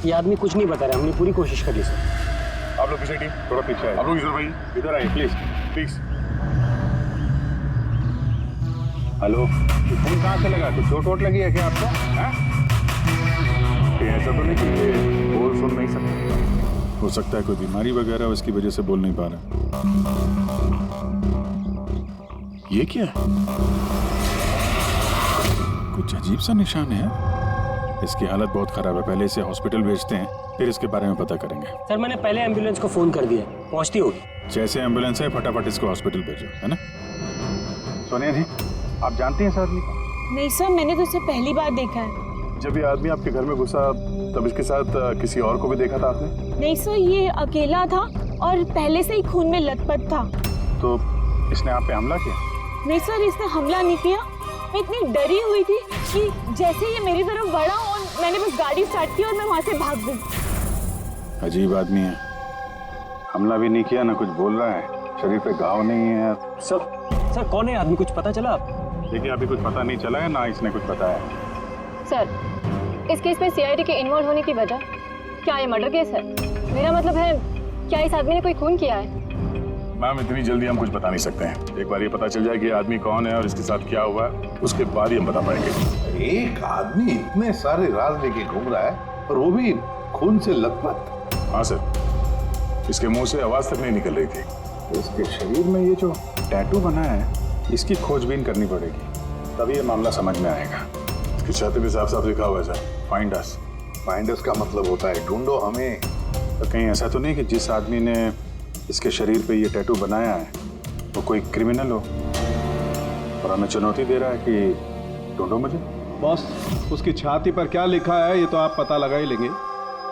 ये आदमी कुछ नहीं बता रहा, हमने पूरी कोशिश करी सर। आप लोग पीछे टीम थोड़ा पीछे आए। आप लोग इधर भाई इधर आइए प्लीज प्लीज। हेलो, फोन कहाँ से लगा? कुछ चोट लगी है क्या आपको? ऐसा तो नहीं कि ये बोल सुन नहीं सकते? हो सकता है कोई बीमारी वगैरह उसकी वजह से बोल नहीं पा रहा। ये क्या है? कुछ अजीब सा निशान है। इसकी हालत बहुत खराब है, पहले इसे हॉस्पिटल भेजते हैं, फिर इसके बारे में पता करेंगे। सर मैंने पहले एम्बुलेंस को फोन कर दिया, पहुंचती होगी। जैसे एम्बुलेंस है फटाफट इसको हॉस्पिटल भेजो, है ना? सोनिया जी, आप जानती हैं इस आदमी को? नहीं सर, मैंने तो उसे पहली बार देखा है। जब ये आदमी आपके घर में घुसा तब इसके साथ किसी और को भी देखा था आपने? नहीं सर, ये अकेला था और पहले से ही खून में लथपथ था। तो इसने आप पे हमला किया? नहीं सर, इसने हमला नहीं किया। मैं इतनी डरी हुई थी कि जैसे ये मेरी तरफ बढ़ा और मैंने बस गाड़ी स्टार्ट की और मैं वहां से भाग गई। अजीब आदमी है, हमला भी नहीं किया, ना कुछ बोल रहा है, शरीर पे घाव नहीं है। सर कौन है आदमी, कुछ पता चला आप? देखिए अभी कुछ पता नहीं चला है, ना इसने कुछ बताया। सर, इस केस में सीआईडी के इन्वॉल्व होने की वजह क्या ये मर्डर केस है? मेरा मतलब है, क्या इस आदमी ने कोई खून किया है? मैम इतनी जल्दी हम कुछ बता नहीं सकते हैं। एक बार ये पता चल जाए कि आदमी कौन है और इसके साथ क्या हुआ है, उसके बाद ही हम बता पाएंगे। एक आदमी इतने सारे राज लेके घूम रहा है और वो भी खून से लथपथ। हाँ सर, इसके मुंह से आवाज तक नहीं निकल रही थी। इसके शरीर में ये जो टैटू बना है, इसकी खोजबीन करनी पड़ेगी, तभी ये मामला समझ में आएगा। इसकी छाती पे साफ साफ लिखा हुआ है sir, find us. Find us का मतलब होता है ढूंढो हमें। तो कहीं ऐसा तो नहीं कि जिस आदमी ने इसके शरीर पे ये टैटू बनाया है वो कोई क्रिमिनल हो और हमें चुनौती दे रहा है कि ढूंढो मुझे? बॉस, उसकी छाती पर क्या लिखा है ये तो आप पता लगा ही लेंगे,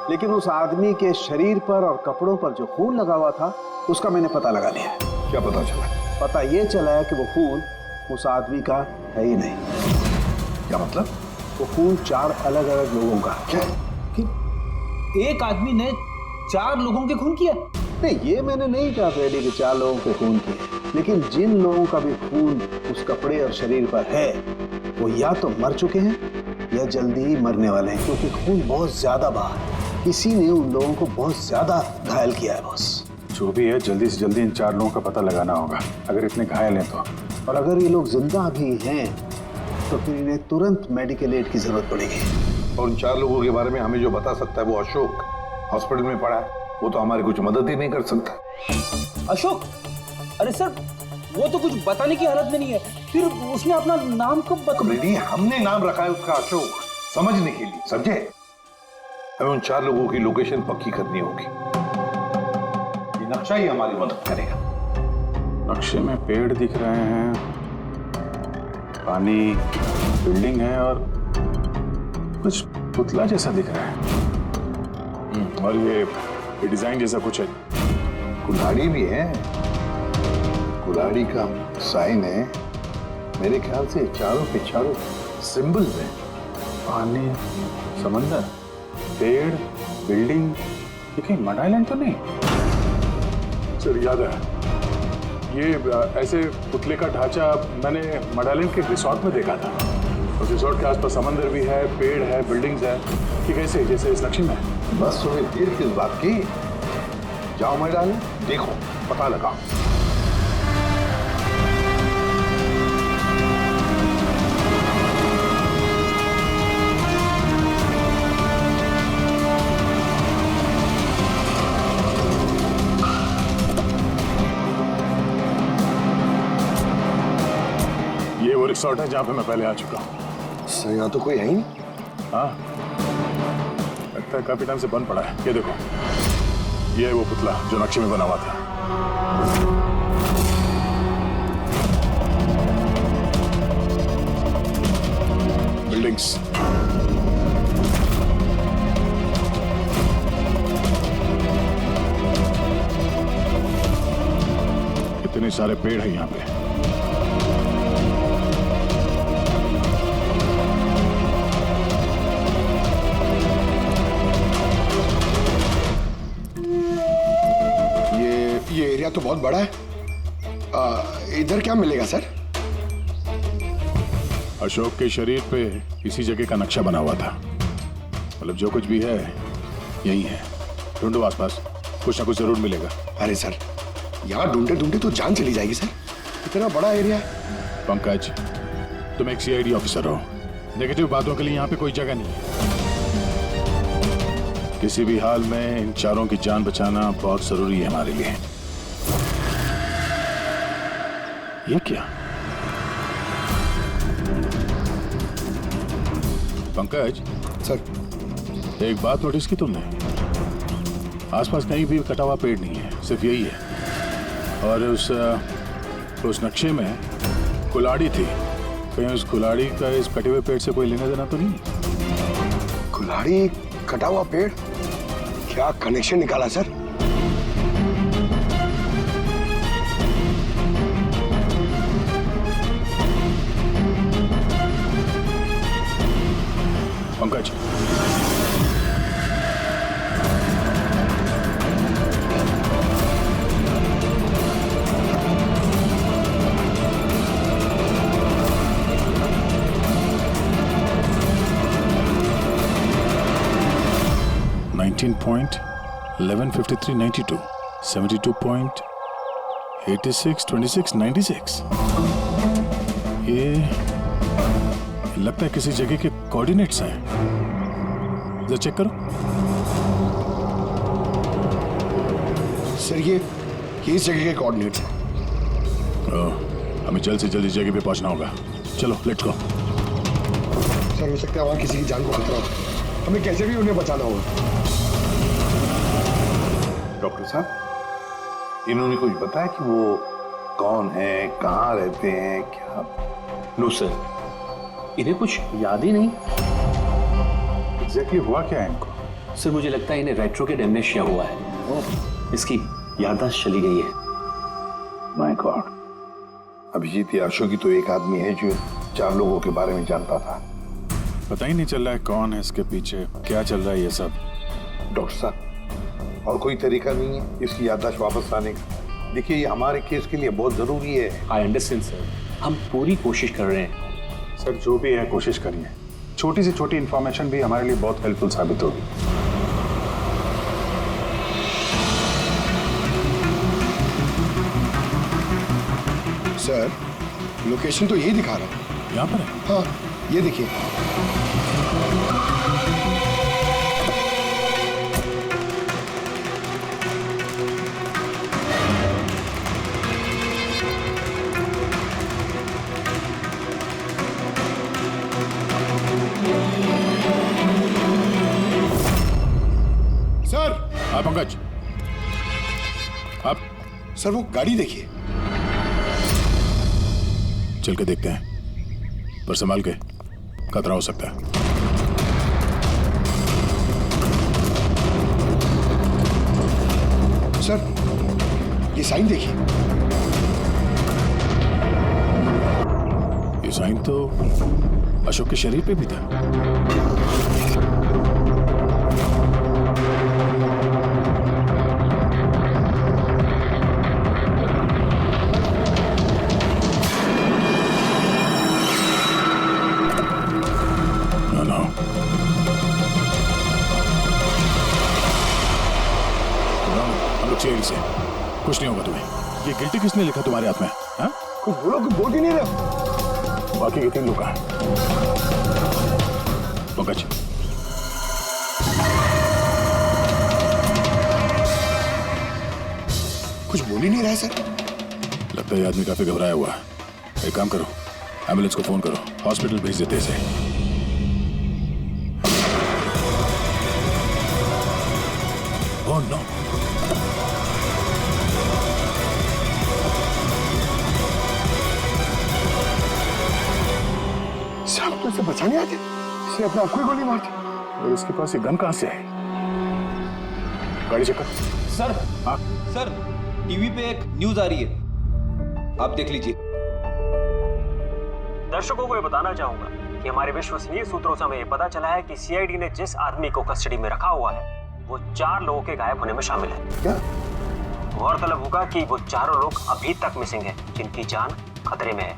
लेकिन उस आदमी के शरीर पर और कपड़ों पर जो खून लगा हुआ था उसका मैंने पता लगा लिया। क्या पता चला? पता ये चला है कि वो खून उस आदमी का है ही नहीं। क्या मतलब? वो खून 4 अलग अलग लोगों का। क्या? एक आदमी ने 4 लोगों के खून किया? नहीं, ये मैंने नहीं कहा फ्रेडी कि 4 लोगों के खून किए, लेकिन जिन लोगों का भी खून उस कपड़े और शरीर पर है वो या तो मर चुके हैं या जल्दी ही मरने वाले हैं, क्योंकि खून बहुत ज्यादा बहा है। किसी ने उन लोगों को बहुत ज्यादा घायल किया है बॉस। जो भी है जल्दी से जल्दी इन 4 लोगों का पता लगाना होगा, अगर इतने घायल हैं तो। और अगर ये लोग जिंदा भी हैं तो फिर इन्हें तुरंत मेडिकल एड की जरूरत पड़ेगी। और उन 4 लोगों के बारे में हमें जो बता सकता है वो अशोक, हॉस्पिटल में पड़ा है, वो तो हमारी कुछ मदद ही नहीं कर सकता। अशोक? अरे सर, वो तो कुछ बताने की हालत में नहीं है, फिर उसने अपना नाम कब बता? हमने नाम रखा है उसका अशोक, समझने के लिए, समझे? हमें उन 4 लोगों की लोकेशन पक्की करनी होगी। ये नक्शा ही हमारी मदद करेगा। नक्शे में पेड़ दिख रहे हैं, पानी, बिल्डिंग है और कुछ पुतला जैसा दिख रहा है। और ये डिजाइन जैसा कुछ है। कुल्हाड़ी भी है, कुल्हाड़ी का साइन है। मेरे ख्याल से चारों के चारों सिंबल्स हैं। पानी, समंदर, पेड़, बिल्डिंग, ये कहीं मड आइलैंड तो नहीं? सर याद है, ये ऐसे पुतले का ढांचा मैंने मड आइलैंड के रिसोर्ट में देखा था। उस रिसोर्ट के आसपास समंदर भी है, पेड़ है, बिल्डिंग्स है, कि कैसे जैसे इस नक्शे में। बस तुम्हें देर किस बात की? जाओ मैदान, देखो, पता लगाओ। ये वो रिसोर्ट है जहाँ पे मैं पहले आ चुका हूँ। सर यहाँ तो कोई है ही नहीं। हाँ, लगता है काफी टाइम से बंद पड़ा है। ये देखो, ये है वो पुतला जो नक्शे में बना हुआ था। बिल्डिंग्स, इतने सारे पेड़ हैं यहाँ पे। ये एरिया तो बहुत बड़ा है। इधर क्या मिलेगा सर? अशोक के शरीर पे इसी जगह का नक्शा बना हुआ था। मतलब जो कुछ भी है यही है, ढूंढो आसपास, कुछ ना कुछ जरूर मिलेगा। अरे सर, यहाँ ढूंढते ढूंढते तो जान चली जाएगी सर, इतना बड़ा एरिया है। पंकज, तुम एक सीआईडी ऑफिसर हो, नेगेटिव बातों के लिए यहाँ पे कोई जगह नहीं है। किसी भी हाल में इन चारों की जान बचाना बहुत जरूरी है हमारे लिए। ये क्या? पंकज सर, एक बात नोटिस की तुमने? आसपास कहीं भी कटा हुआ पेड़ नहीं है, सिर्फ यही है। और उस नक्शे में कुल्हाड़ी थी, कहीं उस कुल्हाड़ी का इस कटे हुए पेड़ से कोई लेना देना तो नहीं? कुल्हाड़ी, कटा हुआ पेड़, क्या कनेक्शन निकाला सर? पंकज, .11 53 92 72.86 26 96। ये लगता है किसी जगह के कोऑर्डिनेट्स हैं। जरा चेक करो। सर, ये इस जगह के कोऑर्डिनेट है। हमें जल्द से जल्द इस जगह पे पहुंचना होगा। चलो लेट्स गो। सर, हो सकता है वहां किसी की जान को खतरा हो, हमें कैसे भी उन्हें बचाना होगा। डॉक्टर साहब, इन्होंने कुछ बताया कि वो कौन है, कहाँ रहते हैं, क्या? नो सर, इन्हें कुछ याद ही नहीं। एग्जैक्टली हुआ क्या है इनको? सर, मुझे लगता है इन्हें रेट्रोकेड एमनेशिया हुआ है। इसकी याददाश्त चली गई है। माय गॉड, अभिजीत या अशोक तो एक आदमी है जो 4 लोगों के बारे में जानता था। पता ही नहीं चल रहा है कौन है इसके पीछे, क्या चल रहा है ये सब। डॉक्टर साहब, और कोई तरीका नहीं है इसकी याददाश्त वापस लाने का? देखिए, ये हमारे केस के लिए बहुत जरूरी है। आई अंडरस्टैंड सर, हम पूरी कोशिश कर रहे हैं। सर, जो भी है कोशिश करिए, छोटी से छोटी इंफॉर्मेशन भी हमारे लिए बहुत हेल्पफुल साबित होगी। सर, लोकेशन तो यही दिखा रहा है। यहाँ पर है? हाँ, ये देखिए। सर, हाँ पंकज, आप सर वो गाड़ी देखिए। चल के देखते हैं, पर संभाल के, खतरा हो सकता है। सर, ये साइन देखिए। ये साइन तो अशोक के शरीर पे भी था। चेल से कुछ नहीं होगा तुम्हें। ये गिल्टी किसने लिखा तुम्हारे हाथ में? हाँ? कुछ बोलो, कुछ बोल ही नहीं रहा। बाकी के 3 लोग कहाँ? पंकज, कुछ बोल ही नहीं रहा है सर। लगता है ये आदमी काफी घबराया हुआ है। एक काम करो, एम्बुलेंस को फोन करो, हॉस्पिटल भेज देते इसे। ओह नो, तो इसे बचाने आते, इसे अपने आप को ही गोली मार दी। और इसके पास ये गन कहां से है? गाड़ी चेक करो। सर, हाँ? सर, टीवी पे एक न्यूज आ रही है, आप देख लीजिए। दर्शकों को ये बताना चाहूंगा कि हमारे विश्वसनीय सूत्रों से हमें ये पता चला है कि सीआईडी ने जिस आदमी को कस्टडी में रखा हुआ है वो 4 लोगों के गायब होने में शामिल है। क्या? गौरतलब होगा कि वो 4 लोग अभी तक मिसिंग हैं, जिनकी जान खतरे में है।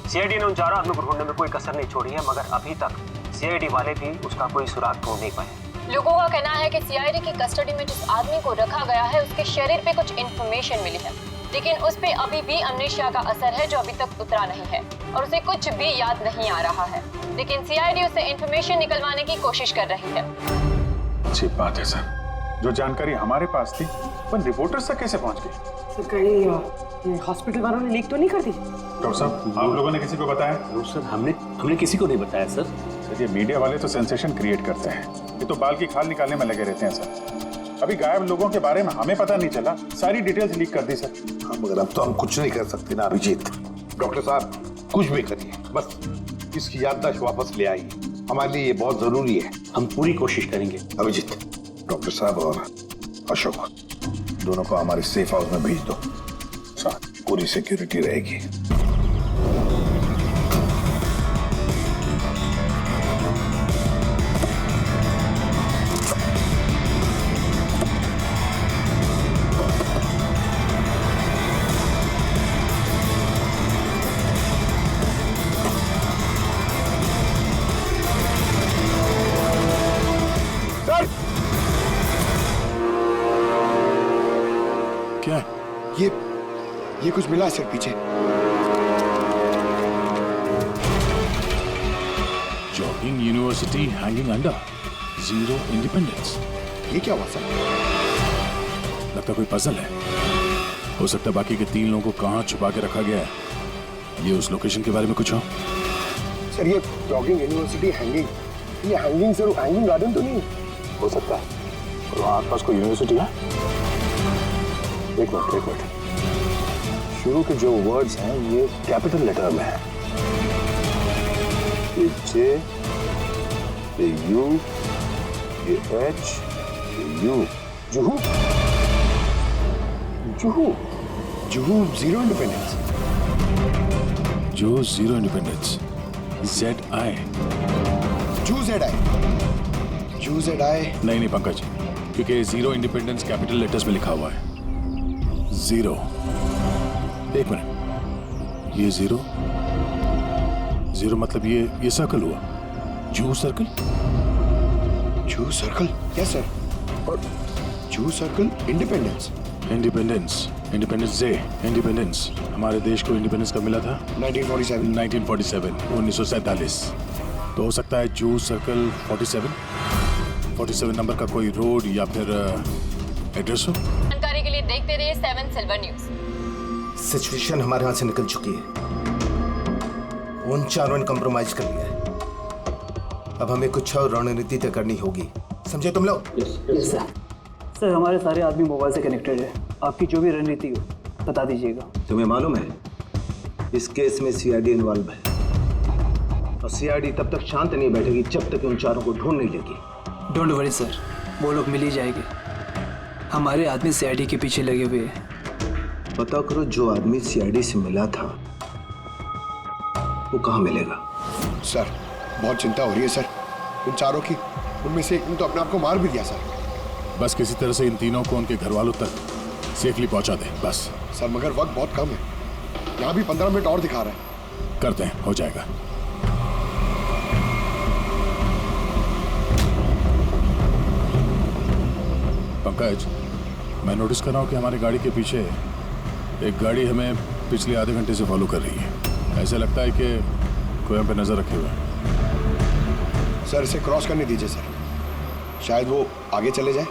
सीआईडी ने उन 4 आदमियों को ढूंढने में कोई कसर नहीं छोड़ी है, मगर अभी तक सीआईडी वाले भी उसका कोई सुराग ढूंढ नहीं पाए। लोगों का कहना है कि सीआईडी की कस्टडी में जिस आदमी को रखा गया है उसके शरीर पे कुछ इंफॉर्मेशन मिली है, लेकिन उस पे अभी भी अमनेशिया का असर है जो अभी तक उतरा नहीं है और उसे कुछ भी याद नहीं आ रहा है। लेकिन सीआईडी उसे इंफॉर्मेशन निकलवाने की कोशिश कर रही है। अच्छी बात है सर, जो जानकारी हमारे पास थी वो रिपोर्टर्स तक कैसे पहुंच गई? सर कहीं हॉस्पिटल वालों ने लीक तो नहीं कर दी? डॉक्टर साहब, आप लोगों ने किसी को बताया? सर हमने किसी को नहीं बताया सर। सर ये मीडिया वाले तो सेंसेशन क्रिएट करते हैं, ये तो बाल की खाल निकालने में लगे रहते हैं सर। अभी गायब लोगों के बारे में हमें पता नहीं चला, सारी डिटेल्स लीक कर दी सर। हाँ, मगर अब तो हम कुछ नहीं कर सकते ना अभिजीत। डॉक्टर साहब कुछ भी करिए, बस इसकी याददाश्त वापस ले आइए, हमारे लिए ये बहुत जरूरी है। हम पूरी कोशिश करेंगे। अभिजीत, डॉक्टर साहब और अशोक दोनों को हमारे सेफ हाउस में भेज दो, साथ पूरी सिक्योरिटी रहेगी। क्या है? ये कुछ मिला है सर पीछे। Jogging university hanging under, zero independence. ये क्या हुआ सर? लगता कोई पजल है। हो सकता है बाकी के 3 लोगों को कहाँ छुपा के रखा गया है, ये उस लोकेशन के बारे में कुछ हो। सर ये जॉगिंग यूनिवर्सिटी हैंगिंग, ये हैंगिंग सर हैंगिंग गार्डन तो नहीं हो सकता है और वहाँ आसपास कोई यूनिवर्सिटी है। एक मिनट, शुरू के जो वर्ड्स हैं ये कैपिटल लेटर में है। ये जे, ये यू, ये एच, ये you. Juhu, Juhu, Juhu zero independence. जो जीरो इंडिपेंडेंस, ZI। जू जेड आई। नहीं पंकज, क्योंकि जीरो इंडिपेंडेंस कैपिटल लेटर्स में लिखा हुआ है। जीरो, एक मिनट, ये जीरो मतलब ये सर्कल हुआ, जू सर्कल। जू सर्कल? Yes sir. और जू सर्कल इंडिपेंडेंस डे। इंडिपेंडेंस हमारे देश को इंडिपेंडेंस कब मिला था? 1947, 1947। तो हो सकता है जू सर्कल 47 नंबर का कोई रोड या फिर एड्रेस हो। जानकारी के लिए देखते रहिए 7 सिल्वर न्यूज। सिचुएशन हमारे हाथ से निकल चुकी है, उन चारों ने कंप्रोमाइज कर लिया है। अब हमें कुछ और रणनीति तय करनी होगी, समझे तुम लोग? Yes sir. सर हमारे सारे आदमी मोबाइल से कनेक्टेड है, आपकी जो भी रणनीति हो बता दीजिएगा। तुम्हें मालूम है इस केस में सीआईडी इन्वॉल्व है, और सीआईडी तब तक शांत नहीं बैठेगी जब तक उन चारों को ढूंढ नहीं लेगी। डोंट वरी सर, वो लोग मिल ही जाएंगे। हमारे आदमी सीआईडी के पीछे लगे हुए हैं। पता करो जो आदमी सीआईडी से मिला था वो कहाँ मिलेगा। सर बहुत चिंता हो रही है सर, उन चारों की। उनमें से एक ने तो अपने आप को मार भी दिया सर। बस किसी तरह से इन तीनों को उनके घर वालों तक सेफली पहुंचा दें बस। सर मगर वक्त बहुत कम है, यहाँ भी 15 मिनट और दिखा रहा है। करते हैं, हो जाएगा। पंकज, मैं नोटिस कर रहा हूँ कि हमारी गाड़ी के पीछे एक गाड़ी हमें पिछले आधे घंटे से फॉलो कर रही है। ऐसे लगता है कि कोई हम पे नजर रखे हुए है। सर इसे क्रॉस करने दीजिए सर, शायद वो आगे चले जाए।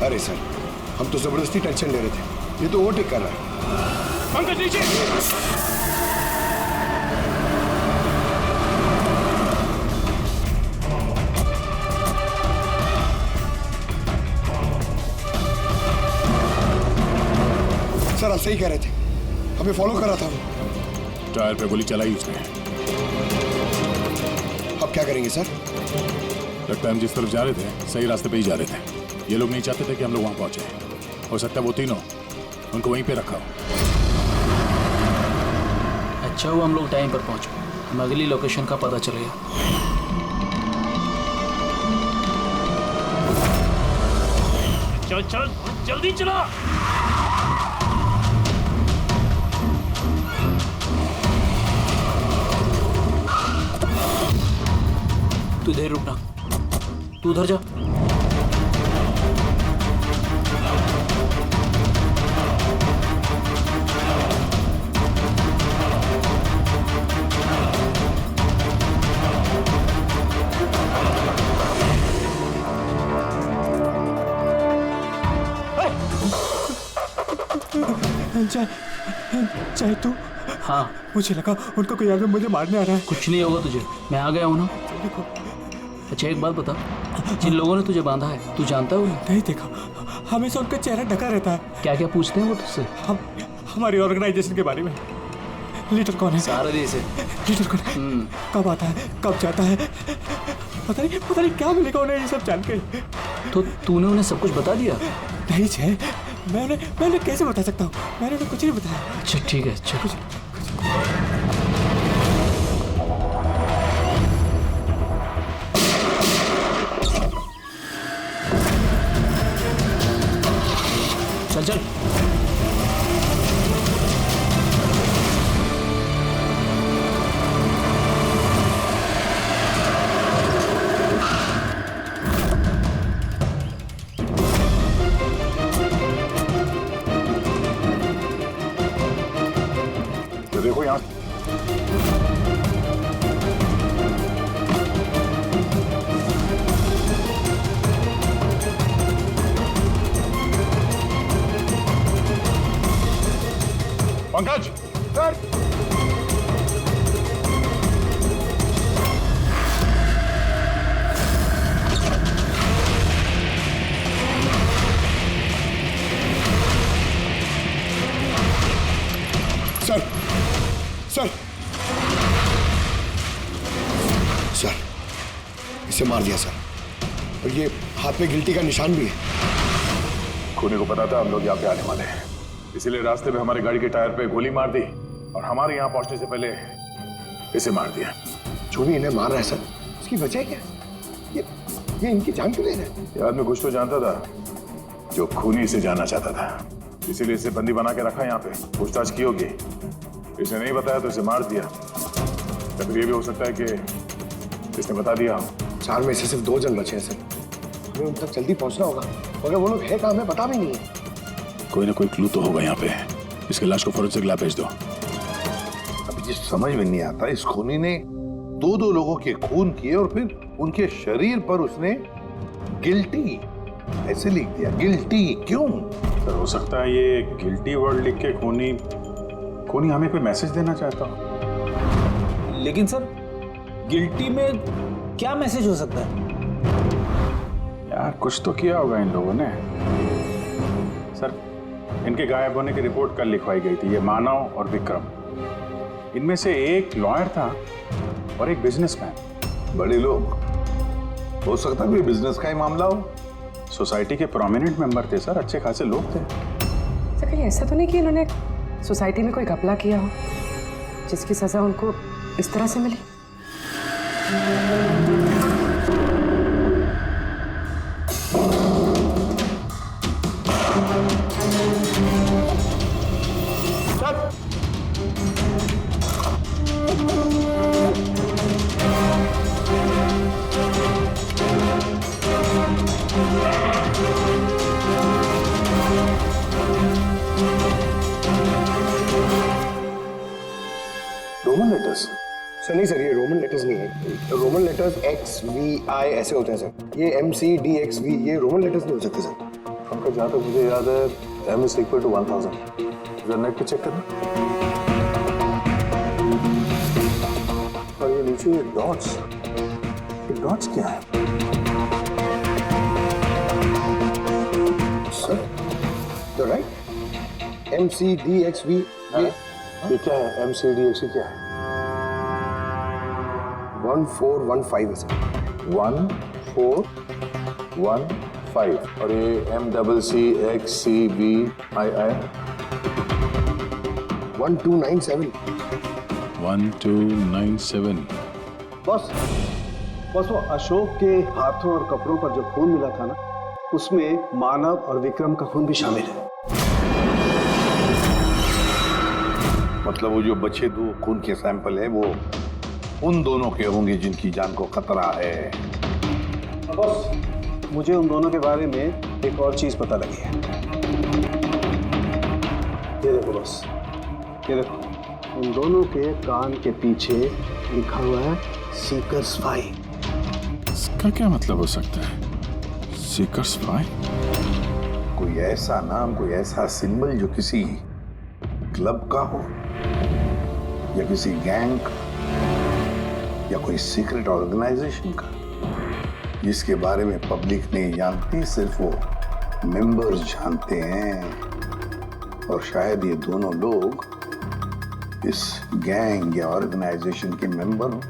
अरे सर हम तो जबरदस्ती टेंशन ले रहे थे, ये तो ओवरटेक कर रहा है। पंकज नीचे। सर आप सही कह रहे थे, हमें फॉलो कर रहा था वो। टायर पे गोली चलाई उसने। अब क्या करेंगे सर? लगता है हम जिस तरफ जा रहे थे सही रास्ते पे ही जा रहे थे। ये लोग नहीं चाहते थे कि हम लोग वहां पहुंचे। हो सकता है वो तीनों उनको वहीं पे रखा हो। अच्छा हुआ हम लोग टाइम पर पहुंचे, हम अगली लोकेशन का पता चलेगा। चल चल जल्दी चला। तू इधर रुकना, तू उधर जा। चाहे तू, हाँ मुझे लगा उनको कोई आगे मुझे मारने आ रहा है। कुछ नहीं होगा तुझे, मैं आ गया हूँ ना। अच्छा एक बात बता, जिन लोगों ने तुझे बांधा है तू जानता है उन्हें? नहीं देखा, हमेशा उनका चेहरा ढका रहता है। क्या क्या पूछते हैं वो तुझसे? हम हमारी ऑर्गेनाइजेशन के बारे में। लीडर कौन है? सारा देश है। लीडर कौन है? कब आता है, कब जाता है? पता नहीं क्या मिलेगा उन्हें ये सब जान के। तो तूने उन्हें सब कुछ बता दिया? नहीं छे, मैं उन्हें कैसे बता सकता हूँ? मैंने उन्हें कुछ नहीं बताया। अच्छा ठीक है, चल। चल चल। तो देखो यहाँ Pankaj sir, sir sir sir, इसे मार दिया सर, और ये हाथ पे गिल्टी का निशान भी है। खूनी को पता था हम लोग यहाँ पे आने वाले हैं, इसीलिए रास्ते में हमारी गाड़ी के टायर पे गोली मार दी और हमारे यहाँ पहुंचने से पहले इसे मार दिया। जो भी इन्हें मार रहा है सर, उसकी वजह क्या? ये इनकी जान क्यों ले रहे हैं? ये आदमी कुछ तो जानता था जो खूनी इसे जानना चाहता था, इसीलिए इसे बंदी बना के रखा यहाँ पे। पूछताछ की होगी, इसे नहीं बताया तो इसे मार दिया। या फिर ये भी हो सकता है कि इसने बता दिया हो। 4 में से सिर्फ 2 जन बचे हैं सर, हमें उन तक जल्दी पहुंचना होगा। अगर वो लोग है कहाँ हमें पता भी नहीं है। कोई ना कोई क्लू तो होगा यहाँ पे। इसके लाश को फोरेंसिक लैब भेज दो। अभी जिस समझ में नहीं आता, इस खूनी ने 2 लोगों के खून किए और फिर उनके शरीर पर उसने गिल्टी ऐसे लिख दिया। गिल्टी क्यों? सर हो सकता है ये गिल्टी वर्ड लिख के खूनी हमें कोई मैसेज देना चाहता हो। लेकिन सर गिल्टी में क्या मैसेज हो सकता है? यार कुछ तो किया होगा इन लोगों ने। सर इनके गायब होने की रिपोर्ट कल लिखवाई गई थी। ये मानव और विक्रम, इनमें से एक लॉयर था और एक बिजनेसमैन। बड़े लोग, हो सकता है कोई बिजनेस का ही मामला हो। सोसाइटी के प्रोमिनेंट मेंबर थे सर, अच्छे खासे लोग थे। सर कहीं ऐसा तो नहीं कि इन्होंने सोसाइटी में कोई घपला किया हो जिसकी सजा उनको इस तरह से मिली? Roman letters? सर नहीं सर, ये रोमन लेटर्स नहीं है। रोमन लेटर्स XVI ऐसे होते हैं सर। ये MCDXV, ये रोमन लेटर्स नहीं हो सकते सर। उनका जहाँ तक मुझे याद है M is equal to 1000। जरा नेट पे चेक करना। और ये नीचे ये डॉट्स क्या है? सर तो राइट, MCDXV ये क्या है? MCDXV क्या है? 1415 है सर। 1415 और ये MCCXCVII 1297। 1297। बस वो अशोक के हाथों और कपड़ों पर जो खून मिला था ना, उसमें मानव और विक्रम का खून भी शामिल है। मतलब वो जो बचे 2 खून के सैंपल है वो उन दोनों के होंगे जिनकी जान को खतरा है। बॉस, मुझे उन दोनों के बारे में एक और चीज पता लगी है। ये देखो बॉस, ये देखो, उन दोनों के कान के पीछे लिखा हुआ है सीकर्स 5। इसका क्या मतलब हो सकता है? सीकर्स 5? कोई ऐसा नाम, कोई ऐसा सिंबल जो किसी क्लब का हो, या किसी गैंग, या कोई सीक्रेट ऑर्गेनाइजेशन का, जिसके बारे में पब्लिक नहीं जानती, सिर्फ वो मेंबर्स जानते हैं। और शायद ये दोनों लोग इस गैंग या ऑर्गेनाइजेशन के मेंबर हो।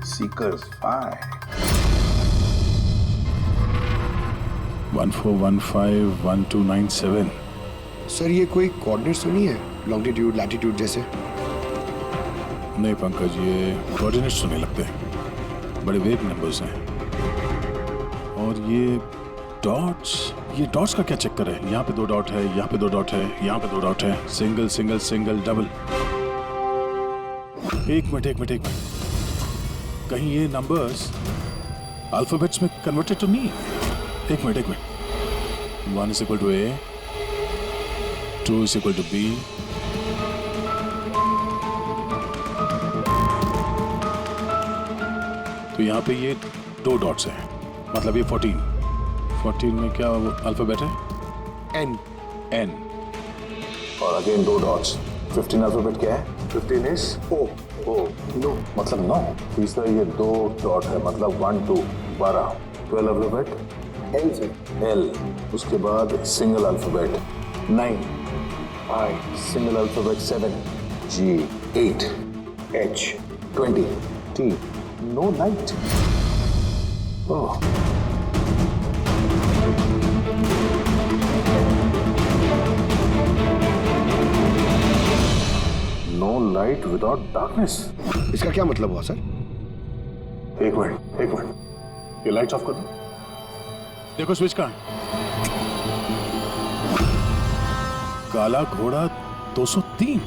सीकर्स 5। 14151297। सर ये कोई कोऑर्डिनेट्स तो नहीं है, लॉन्गिट्यूड लैटिट्यूड जैसे? नहीं पंकज, ये कोऑर्डिनेट्स तो नहीं लगते, बड़े वेग नंबर्स हैं। और ये डॉट्स का क्या चक्कर है? यहाँ पे 2 डॉट है, यहाँ पे 2 डॉट है, यहाँ पे 2 डॉट है, सिंगल सिंगल सिंगल डबल। एक मिनट, कहीं ये नंबर्स अल्फाबेट्स में कन्वर्टेड तो नहीं? एक minute. 1 is equal to A, 2 is equal to B, तो यहाँ पे ये 2 डॉट्स हैं, मतलब ये 14 में क्या अल्फाबेट है? N। और अगेन 2 डॉट्स। 15 अल्फाबेट क्या है? 15 इज O। नो मतलब 9। तीसरा ये 2 डॉट है, मतलब 1 2 12। 12 अल्फाबेट L से L। उसके बाद single alphabet 9 I। Single alphabet 7 G। 8 H। 20 T। No light. Oh, no light without darkness. इसका क्या मतलब हुआ सर? एक मिनट, ये लाइट्स ऑफ कर दो। देखो स्विच कहाँ है? काला घोड़ा 203।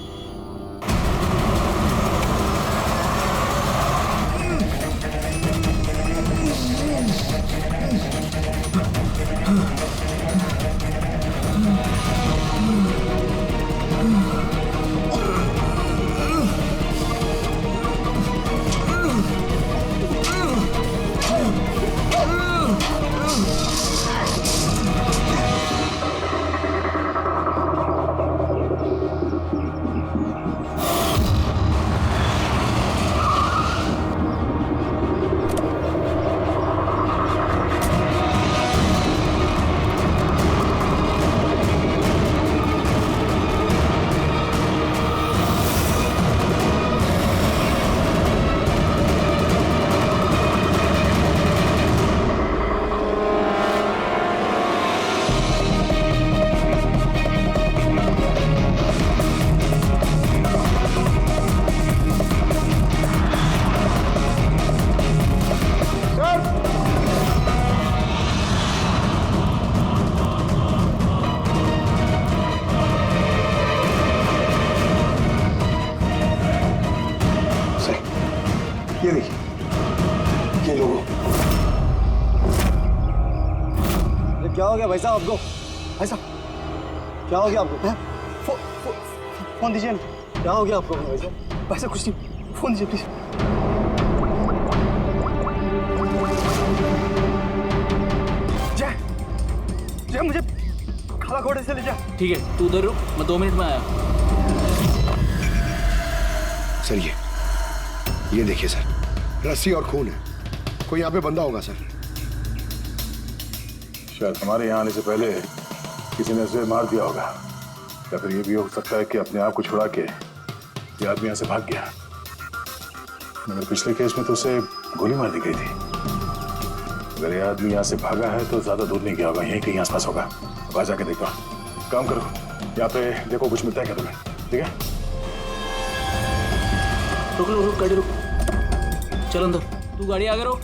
ये देखिए, ये लोगो। क्या हो गया भाई साहब आपको? भाई साहब क्या हो गया आपको? फोन दीजिए ना। क्या हो गया आपको भाई साहब? भाई साहब कुछ नहीं, फोन दीजिए प्लीज। जय मुझे खाला घोड़े से ले जा। ठीक है, तू उधर रुक, मैं 2 मिनट में आया। सर ये देखिए सर, रस्सी और खून है। कोई यहाँ पे बंदा होगा सर। शायद हमारे यहाँ आने से पहले किसी ने उसे मार दिया होगा, या फिर ये भी हो सकता है कि अपने आप को छुड़ा के ये आदमी यहाँ से भाग गया। मगर पिछले केस में तो उसे गोली मार दी गई थी। अगर ये आदमी यहाँ से भागा है तो ज्यादा दूर नहीं गया होगा, यहीं कहीं आसपास होगा। अब आ जाके देखो। काम करो, यहाँ पे देखो कुछ मिलता है क्या तुम्हें? ठीक है, रुक गाड़ी रुक, चल अंदर। तू गाड़ी आगे रोक।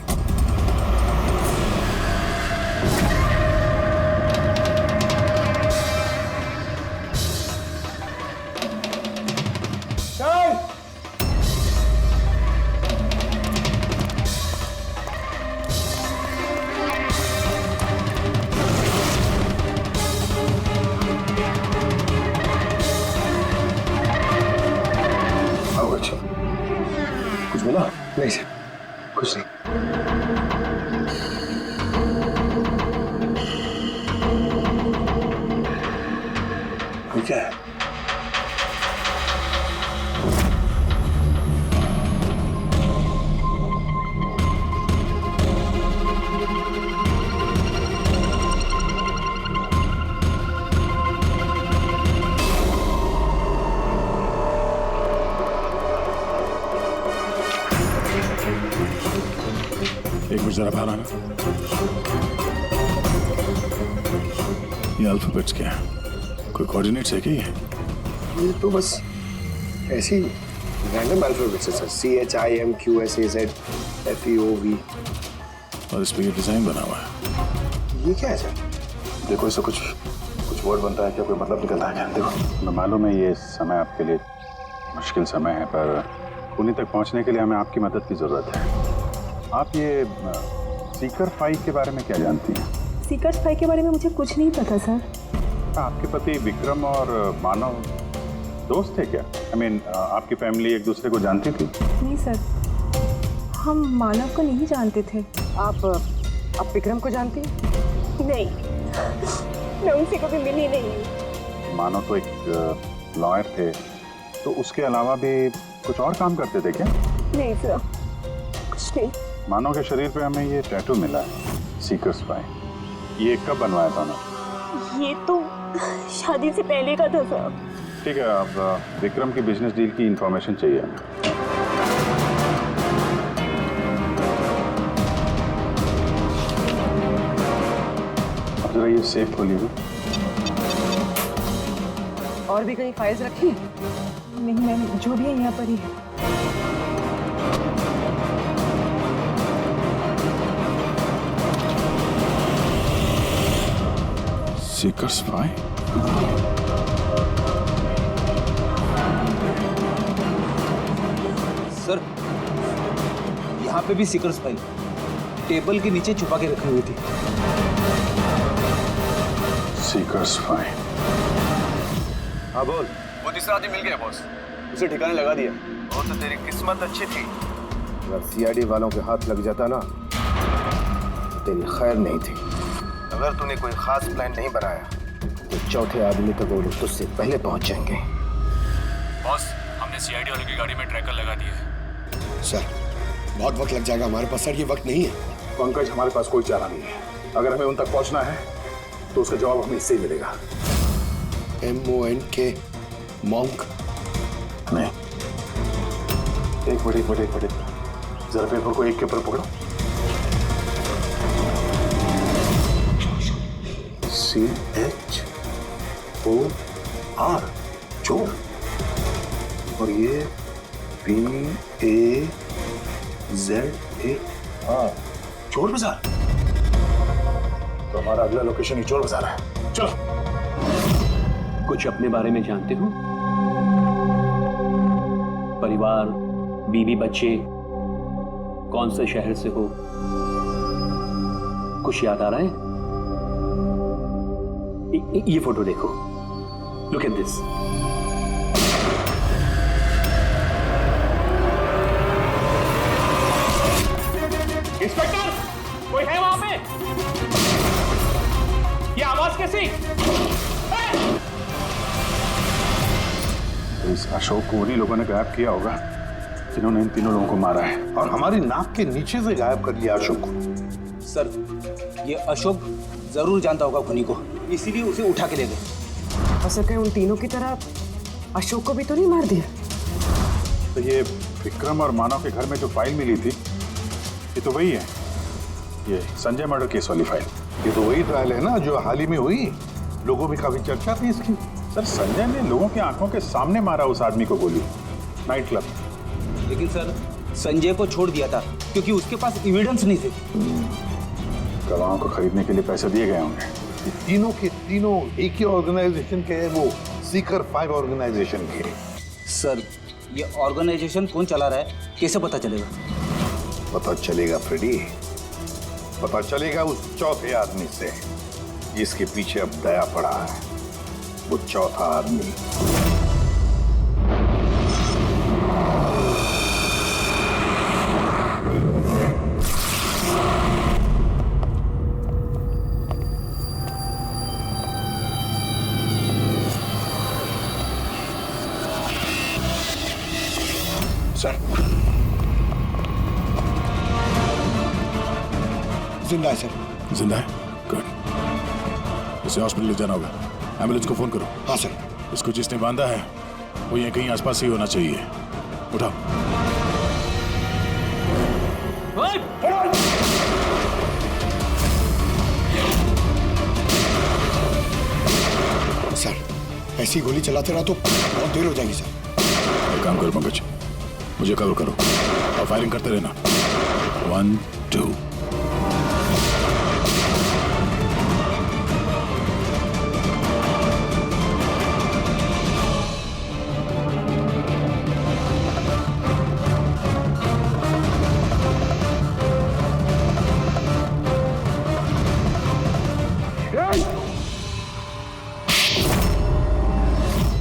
नहीं सर, कुछ नहीं। ये क्या है? एक मिनट जरा बाहर आना। ये अल्फाबेट्स क्या है? कोई कोऑर्डिनेट्स है क्या ये तो बस ऐसी रैंडम अल्फाबेट्स है सर। CHIMQSAZFEOV। और इस पे ये डिजाइन बना हुआ है। ये क्या है सर? देखो इससे कुछ वर्ड बनता है क्या, कोई मतलब निकलता है क्या? देखो, मैं मालूम है ये समय आपके लिए मुश्किल समय है, पर पुणे तक पहुंचने के लिए हमें आपकी मदद की जरूरत है। आप ये सीकर 5 के बारे में क्या जानती हैं? सीकर 5 के बारे में मुझे कुछ नहीं पता सर। आपके पति विक्रम और मानव दोस्त थे क्या? I mean, आपकी फैमिली एक दूसरे को जानती थी? नहीं सर, हम मानव को नहीं जानते थे। आप विक्रम को जानती हैं? नहीं, मैं उनसे कभी मिली नहीं हूँ। मानव तो एक लॉयर थे, तो उसके अलावा भी कुछ और काम करते थे क्या? नहीं सर, कुछ नहीं। मानव के शरीर पे हमें ये टैटू मिला है, सीकर 5। ये कब बनवाया था उन्होंने? ये तो शादी से पहले का था सर। ठीक है, अब विक्रम की बिजनेस डील की इंफॉर्मेशन चाहिए हमें। अब जरा ये सेफ खोलिएगा। और भी कहीं फाइल्स रखी हैं? नहीं मैम, जो भी है यहाँ पर ही है। सीकर्स 5? सर, यहाँ पे भी सीकर्स 5 टेबल के नीचे छुपा के रखी हुई थी। सीकर्स 5। हाँ बोल। वो तीसरा आदमी मिल गया बॉस, उसे ठिकाने लगा दिया। वो तो तेरी किस्मत अच्छी थी। अगर सीआईडी वालों के हाथ लग जाता ना, तो तेरी खैर नहीं थी। अगर तूने कोई खास प्लान नहीं बनाया तो चौथे आदमी तक वो लोग तुझसे पहले पहुंच जाएंगे। बॉस, हमने सीआईडी वालों की गाड़ी में ट्रैकर लगा दिया है। सर, बहुत वक्त लग जाएगा हमारे पास। सर, ये वक्त नहीं है। पंकज, हमारे पास कोई चारा नहीं है। अगर हमें उन तक पहुंचना है तो उसका जवाब हमें इससे ही मिलेगा। MONK monk? नहीं, एक मिनट, जरा पेपर को एक के ऊपर पकड़ो। CHOR, चोर। और ये BAZAR, चोर बाजार। तो हमारा अगला लोकेशन ही चोर बाजार है। चलो। कुछ अपने बारे में जानते हो? परिवार, बीवी, बच्चे, कौन से शहर से हो? कुछ याद आ रहा है? ये फोटो देखो। Look at this. इंस्पेक्टर, कोई है वहां पे? ये आवाज कैसी? इस अशोक को उन्हीं लोगों ने गायब किया होगा जिन्होंने इन तीनों लोगों को मारा है, और हमारी नाक के नीचे से गायब कर लिया अशोक को। सर, ये अशोक जरूर जानता होगा खुनी को, इसीलिए उसे उठा के ले गए। हो सके उन तीनों की तरह अशोक को भी तो नहीं मार दिया? तो ये विक्रम और मानव के घर में जो फाइल मिली थी, ये तो वही है, ये संजय मर्डर केस वाली फाइल। ये तो वही ट्रायल है ना जो हाल ही में हुई। लोगों में काफी चर्चा थी इसकी। सर, संजय ने लोगों की आंखों के सामने मारा उस आदमी को गोली, नाइट क्लब। लेकिन सर, संजय को छोड़ दिया था क्योंकि उसके पास एविडेंस नहीं थे। गवाहों को खरीदने के लिए पैसे दिए गए होंगे। ये तीनों के तीनों एक ही ऑर्गेनाइजेशन के हैं, वो सीकर 5 ऑर्गेनाइजेशन के। सर, ये ऑर्गेनाइजेशन कौन चला रहा है, कैसे पता चलेगा? पता चलेगा फ्रेडी, पता चलेगा उस चौथे आदमी से जिसके पीछे अब दया पड़ा है। वो चौथा आदमी जिंदा है सर। जिंदा है? गुड। इसे हॉस्पिटल ले जाना होगा। एम्बुलेंस को फोन करो। हाँ सर। इसको जिसने बांधा है वो यहाँ कहीं आसपास ही होना चाहिए। उठाओ। सर ऐसी गोली चलाते रहा तो बहुत देर हो जाएगी सर। एक काम करो पंकज, मुझे कवर करो और फायरिंग करते रहना। 1 2।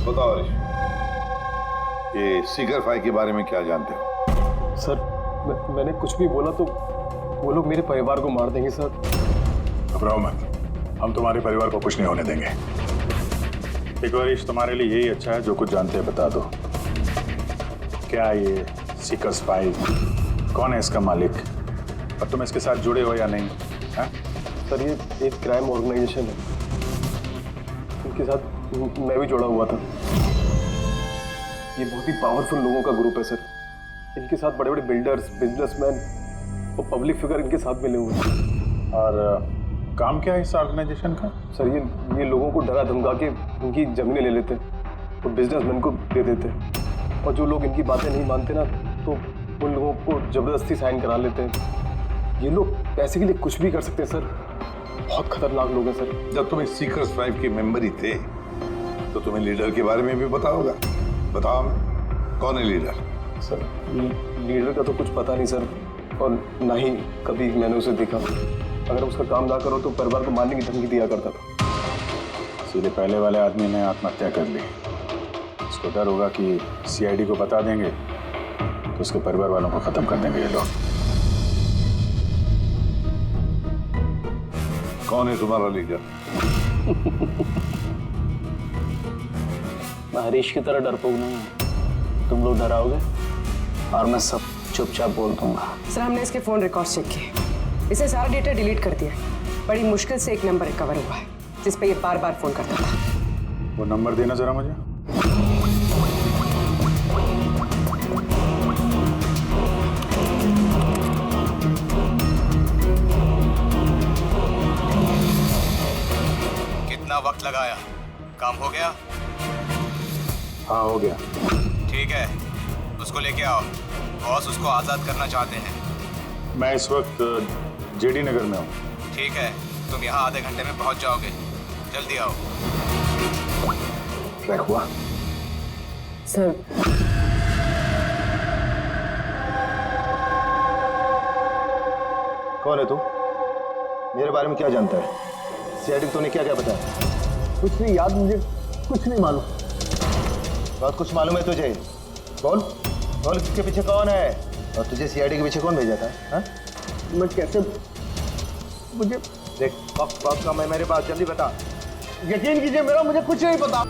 बताओ हरीश, ये सीकर फाइव के बारे में क्या जानते हो? सर मैंने कुछ भी बोला तो वो लोग मेरे परिवार को मार देंगे सर। घबराओ मत, हम तुम्हारे परिवार को कुछ नहीं होने देंगे। देखो हरीश, तुम्हारे लिए यही अच्छा है, जो कुछ जानते हैं बता दो। क्या ये सीकर्स 5 कौन है, इसका मालिक, और तुम इसके साथ जुड़े हो या नहीं? है? सर ये एक क्राइम ऑर्गेनाइजेशन है, उनके साथ मैं भी जुड़ा हुआ था। ये बहुत ही पावरफुल लोगों का ग्रुप है सर। इनके साथ बड़े बड़े बिल्डर्स, बिजनेसमैन और पब्लिक फिगर इनके साथ मिले हुए हैं। और काम क्या है इस ऑर्गेनाइजेशन का? सर ये लोगों को डरा धमका के उनकी जमीनें ले लेते तो बिजनेसमैन को दे देते, और जो लोग इनकी बातें नहीं मानते ना तो उन लोगों को जबरदस्ती साइन करा लेते हैं। ये लोग पैसे के लिए कुछ भी कर सकते हैं सर। बहुत खतरनाक लोग हैं सर। जब तुम सीकर्स 5 के मेंबर ही थे तो तुम्हें लीडर के बारे में भी पता होगा। बताओ कौन है लीडर? सर लीडर का तो कुछ पता नहीं सर, और ना ही कभी मैंने उसे देखा। अगर उसका काम ना करो तो परिवार को मारने की धमकी दिया करता था। सीधे पहले वाले आदमी ने आत्महत्या कर ली। उसको डर होगा कि सीआईडी को बता देंगे तो उसके परिवार वालों को खत्म कर देंगे ये लोग। कौन है तुम्हारा लीडर? मैं हरीश की तरह डरपोक नहीं हूँ। तुम लोग डराओगे और मैं सब चुपचाप बोल दूंगा। सर हमने इसके फोन रिकॉर्ड चेक किए, इसे सारा डेटा डिलीट कर दिया। बड़ी मुश्किल से एक नंबर रिकवर हुआ है जिस पे ये बार बार फोन करता था। वो नंबर देना जरा मुझे। कितना वक्त लगाया? काम हो गया? हाँ हो गया। ठीक है, उसको लेके आओ। बॉस उसको आजाद करना चाहते हैं। मैं इस वक्त जेडी नगर में हूँ। ठीक है, तुम यहाँ आधे घंटे में पहुँच जाओगे। जल्दी आओ। ट्रैक हुआ? सर कौन है तू? मेरे बारे में क्या जानता है? सीआईडी को तूने क्या क्या बताया? कुछ नहीं याद, मुझे कुछ नहीं मालूम। बहुत कुछ मालूम है तुझे। बोल बोल, इसके पीछे कौन है और तुझे सीआईडी के पीछे कौन भेजा था? हाँ? मैं कैसे, मुझे देख वक्त का मैं मेरे पास, जल्दी बता। यकीन कीजिए मेरा, मुझे कुछ नहीं पता।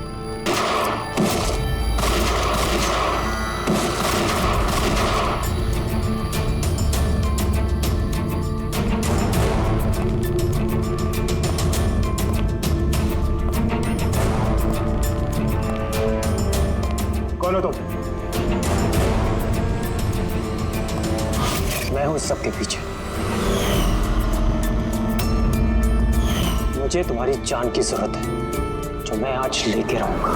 कौन हो तुम? मैं हूं सबके पीछे। मुझे तुम्हारी जान की जरूरत है, जो मैं आज लेके रहूंगा।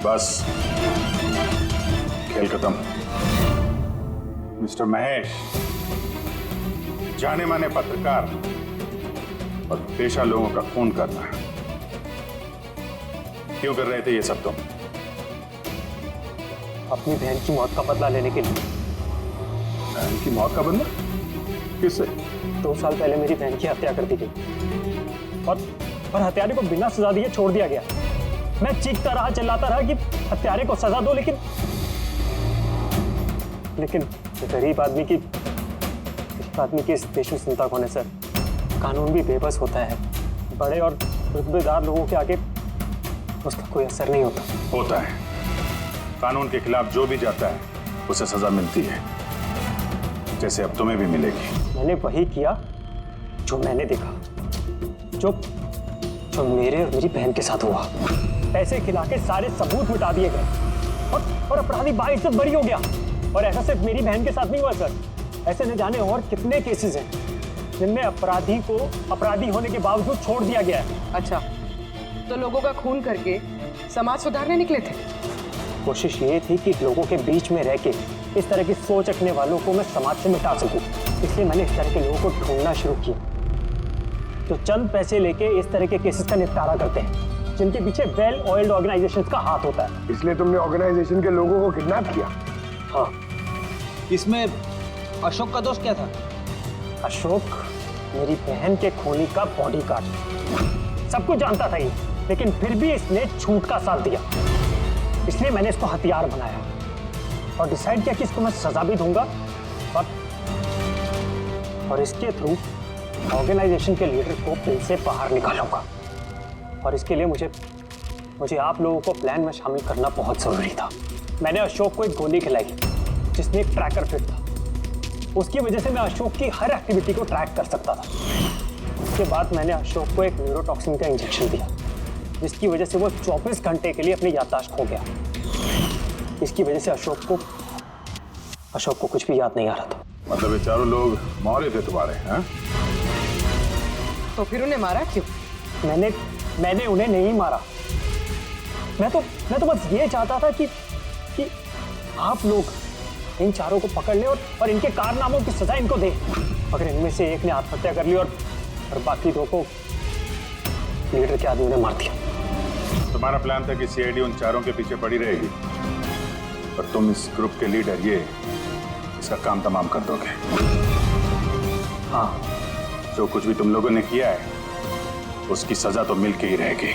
बस खेल खत्म। मिस्टर महेश, जाने माने पत्रकार और पेशा लोगों का खून करना, क्यों कर रहे थे ये सब तुम? अपनी बहन की मौत का बदला लेने के लिए। बहन की मौत का बदला? किससे? 2 साल पहले मेरी बहन की हत्या कर दी गई और हत्यारे को बिना सजा दिए छोड़ दिया गया। मैं चीखता रहा, चिल्लाता रहा कि हत्यारे को सजा दो, लेकिन गरीब आदमी की इस देश में चिंता कौन है सर? कानून भी बेबस होता है। बड़े और रुतबेदार लोगों के आगे उसका कोई असर नहीं होता है। कानून के खिलाफ जो भी जाता है उसे सजा मिलती है, जैसे अब तुम्हें भी मिलेगी। मैंने वही किया जो मैंने देखा, जो मेरे और मेरी बहन के साथ हुआ। पैसे खिला के सारे सबूत मिटा दिए गए और अपराधी बाइज्जत बरी हो गया। और ऐसा सिर्फ मेरी बहन के साथ नहीं हुआ सर, ऐसे न जाने और कितने केसेस हैं जिनमें अपराधी को अपराधी होने के बावजूद छोड़ दिया गया है। अच्छा, तो लोगों का खून करके समाज सुधारने निकले थे? कोशिश ये थी कि लोगों के बीच में रह के इस तरह की सोच रखने वालों को मैं समाज से मिटा सकूं, इसलिए मैंने इस तरह के लोगों को ढूंढना शुरू किया जो चंद पैसे लेके इस तरह के केसेस का निपटारा करते हैं, जिनके पीछे वेल ऑयल्ड ऑर्गेनाइजेशंस का हाथ होता है। इसलिए तुमने ऑर्गेनाइजेशन के लोगों को किडनैप किया? हाँ। इसमें अशोक का दोष क्या था? अशोक मेरी बहन के खूनी का बॉडीगार्ड, सब कुछ जानता था ये, लेकिन फिर भी इसने झूठ का साथ दिया। इसलिए मैंने इसको हथियार बनाया और डिसाइड किया कि इसको मैं सजा भी दूंगा और इसके थ्रू ऑर्गेनाइजेशन के लीडर को दिल से बाहर निकालूंगा। और इसके लिए मुझे आप लोगों को प्लान में शामिल करना बहुत जरूरी था। मैंने अशोक को एक गोली खिलाई जिसमें एक ट्रैकर फिट था। उसकी वजह से मैं अशोक की हर एक्टिविटी को ट्रैक कर सकता था। उसके बाद मैंने अशोक को एक न्यूरोटॉक्सिन का इंजेक्शन दिया, जिसकी वजह से वो 24 घंटे के लिए अपनी याददाश्त खो गया। इसकी वजह से अशोक को कुछ भी याद नहीं आ रहा था। मतलब ये चारों लोग मौरे थे तुम्हारे, हैं? तो फिर उन्हें मारा क्यों? मैंने उन्हें नहीं मारा। मैं तो बस ये चाहता था कि आप लोग इन चारों को पकड़ ले और इनके कारनामों की सजा इनको दे। अगर इनमें से एक ने आत्महत्या कर ली और बाकी दो को लीडर के आदमी ने मार दिया। तुम्हारा प्लान था कि सीआईडी उन चारों के पीछे पड़ी रहेगी और तुम इस ग्रुप के लीडर इसका काम तमाम कर दोगे। हाँ, जो कुछ भी तुम लोगों ने किया है उसकी सजा तो मिल के ही रहेगी।